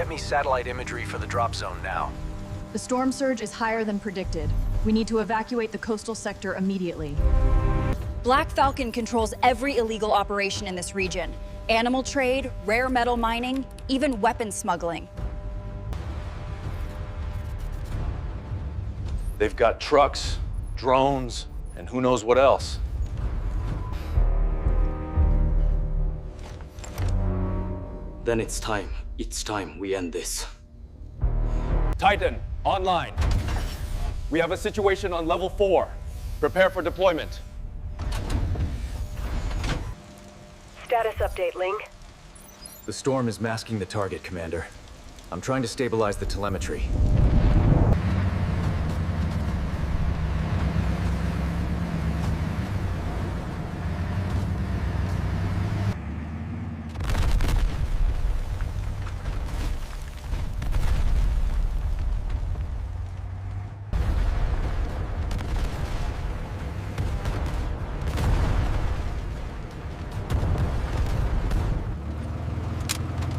Get me satellite imagery for the drop zone now. The storm surge is higher than predicted. We need to evacuate the coastal sector immediately. Black Falcon controls every illegal operation in this region. Animal trade, rare metal mining, even weapons smuggling. They've got trucks, drones, and who knows what else. Then it's time. It's time we end this. Titan, online. We have a situation on level 4. Prepare for deployment. Status update, Ling. The storm is masking the target, Commander. I'm trying to stabilize the telemetry.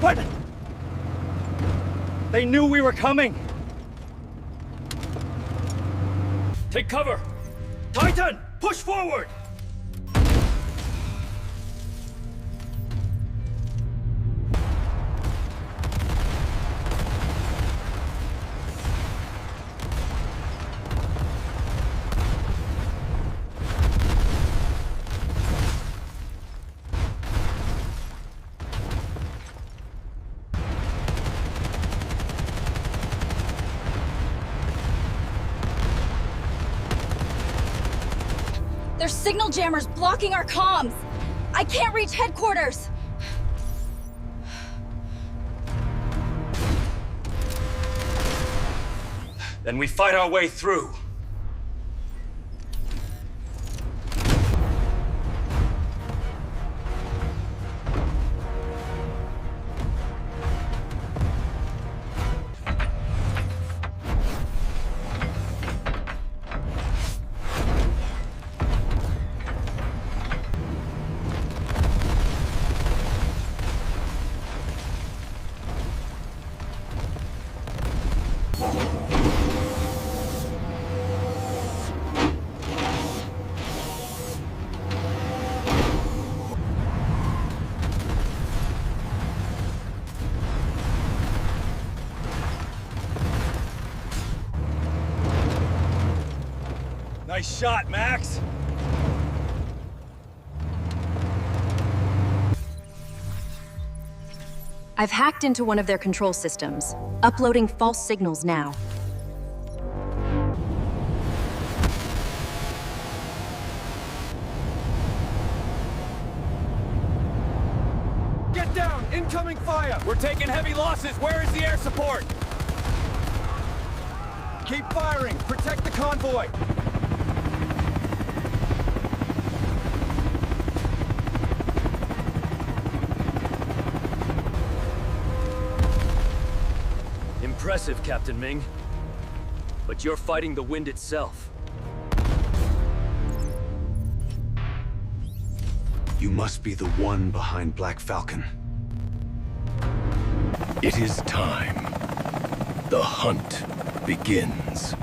What? They knew we were coming! Take cover! Titan, push forward! There's signal jammers blocking our comms! I can't reach headquarters! Then we fight our way through. Nice shot, Max! I've hacked into one of their control systems, uploading false signals now. Get down! Incoming fire! We're taking heavy losses. Where is the air support? Keep firing! Protect the convoy! Impressive, Captain Ming. But you're fighting the wind itself. You must be the one behind Black Falcon. It is time. The hunt begins.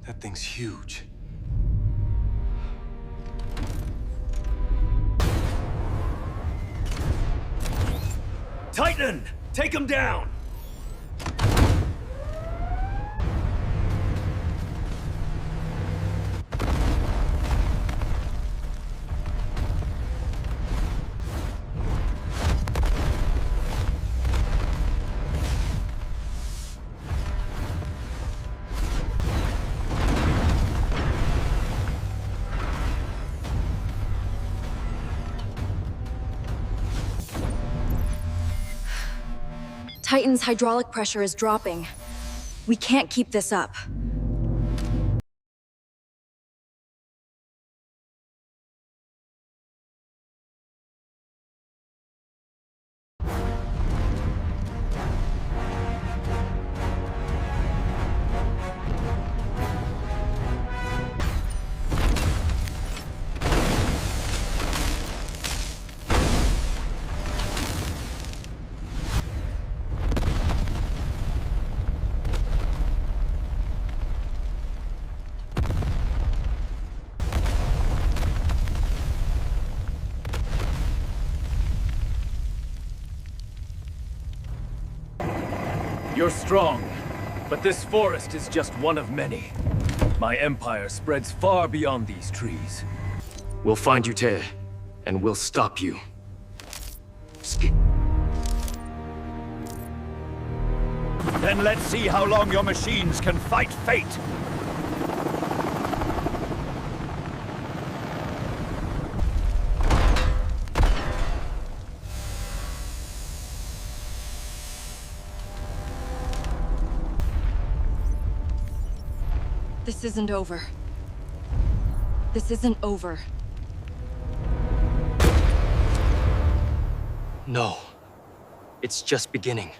That thing's huge. Titan! Take him down! Titan's hydraulic pressure is dropping. We can't keep this up. You're strong, but this forest is just one of many. My empire spreads far beyond these trees. We'll find you, Te, and we'll stop you. Then let's see how long your machines can fight fate. This isn't over. This isn't over. No. It's just beginning.